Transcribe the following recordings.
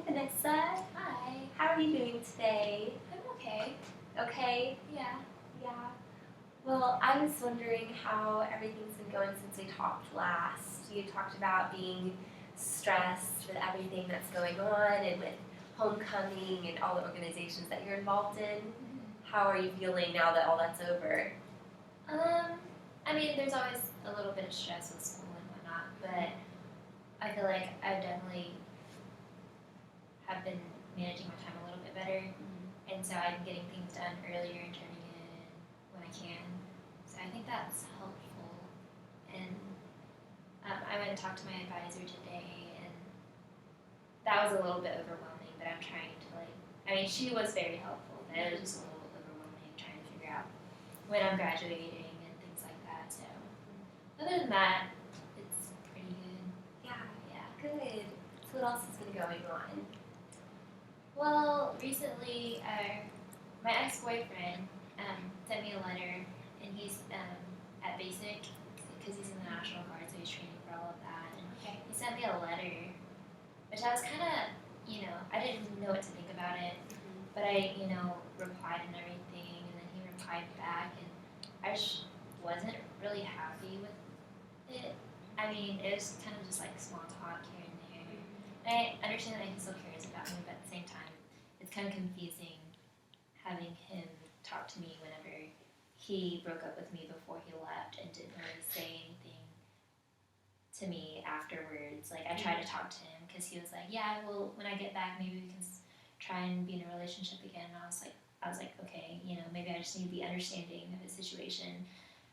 Vanessa. Hi. How are you doing today? I'm okay. Okay? Yeah. Yeah. Well, I was wondering how everything's been going since we talked last. You talked about being stressed with everything that's going on and with homecoming and all the organizations that you're involved in. How are you feeling now that all that's over? I mean, there's always a little bit of stress with school and whatnot, but I feel like I definitely have been managing my time a little bit better, and so I'm getting things done earlier and turning it in when I can. So I think that's helpful. And I went and talked to my advisor today, and that was a little bit overwhelming. But I'm trying to I mean, she was very helpful, but it was just a little overwhelming trying to figure out when I'm graduating and things like that. So other than that, it's pretty good. Yeah, good. So what else has been going on? Well, recently, my ex-boyfriend sent me a letter, and he's at Basic because he's in the National Guard, so he's training for all of that. And he sent me a letter, which I was kind of, I didn't know what to think about it, but I, replied and everything, and then he replied back, and I just wasn't really happy with it. I mean, it was kind of just like small talk here and there. And I understand that he still cares about me, but at the same time, it's kind of confusing having him talk to me whenever he broke up with me before he left and didn't really say anything to me afterwards. Like, I tried to talk to him because he was like, yeah, well, when I get back, maybe we can try and be in a relationship again. And I was like, okay, maybe I just need to be understanding of his situation.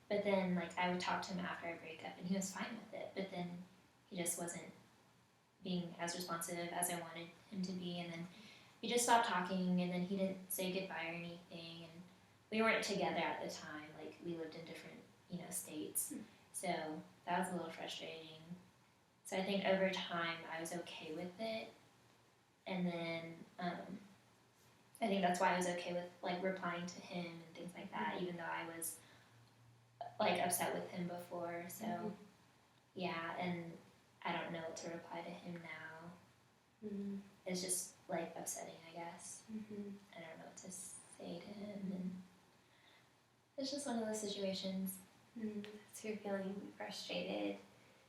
But then, I would talk to him after I break up, and he was fine with it. But then he just wasn't being as responsive as I wanted him to be. And then we just stopped talking, and then he didn't say goodbye or anything. And we weren't together at the time. We lived in different, states. So that was a little frustrating. So I think over time I was okay with it. And then I think that's why I was okay with, replying to him and things like that, even though I was, upset with him before. So, yeah, and I don't know what to reply to him now. It's just upsetting, I guess. I don't know what to say to him, and it's just one of those situations. So you're feeling frustrated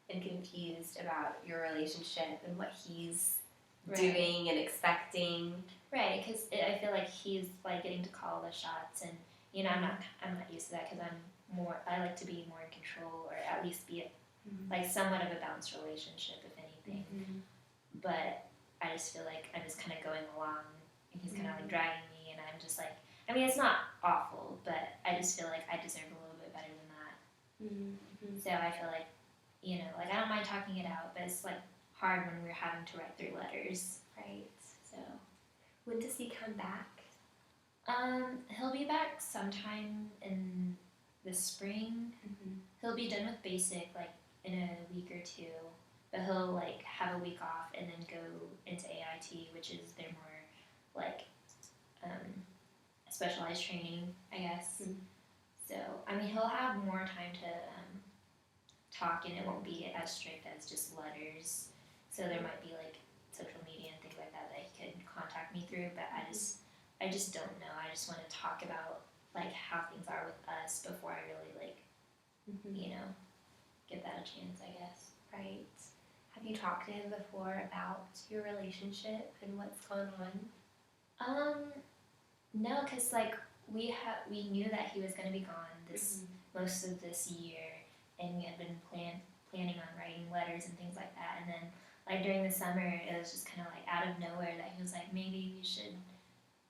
and confused about your relationship and what he's doing and expecting. Right, because I feel like he's getting to call the shots, and I'm not used to that because I like to be more in control, or at least be somewhat of a balanced relationship, if anything. But I just feel like I'm just kind of going along, and he's kind of dragging me, and I'm just I mean, it's not awful, but I just feel like I deserve a little bit better than that. So I feel like, I don't mind talking it out, but it's hard when we're having to write 3 letters. Right. So when does he come back? He'll be back sometime in the spring. He'll be done with Basic in a week or 2, but he'll have a week off and then go into AIT, which is their more specialized training, I guess. So I mean, he'll have more time to talk, and it won't be as strict as just letters. So there might be social media and things like that he could contact me through, but I just don't know. I just want to talk about how things are with us before I really give that a chance, I guess. Right. Have you talked to him before about your relationship and what's gone on? No, because we knew that he was going to be gone most of this year, and we had been planning on writing letters and things like that. And then during the summer, it was just kind of out of nowhere that he was like, maybe we should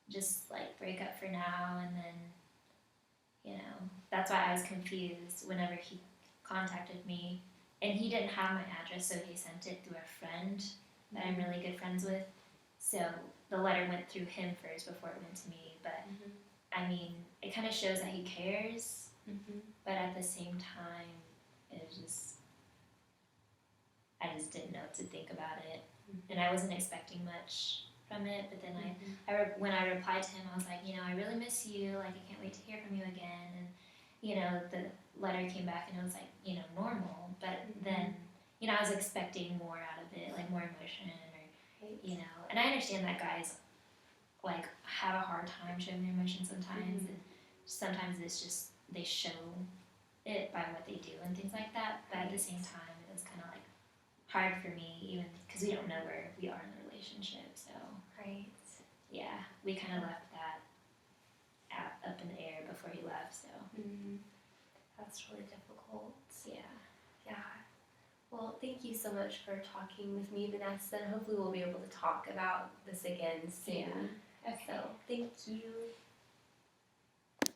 just break up for now. And then that's why I was confused whenever he contacted me, and he didn't have my address, so he sent it through a friend that I'm really good friends with. So the letter went through him first before it went to me. But I mean, it kind of shows that he cares, but at the same time, it was just, I just didn't know what to think about it, and I wasn't expecting much from it. But then when I replied to him, I was like, I really miss you. I can't wait to hear from you again. And the letter came back, and it was normal. But then I was expecting more out of it, more emotion, or and I understand that guys like have a hard time showing their emotions sometimes, and sometimes it's just they show it by what they do and things like that. But at the same time, it was kind of like hard for me, even because we don't know where we are in the relationship. So Right. yeah, we kind of left that up in the air before he left. So That's really difficult. yeah. Yeah. Well, thank you so much for talking with me, Vanessa, and hopefully we'll be able to talk about this again soon. Yeah. Okay. So, thank you.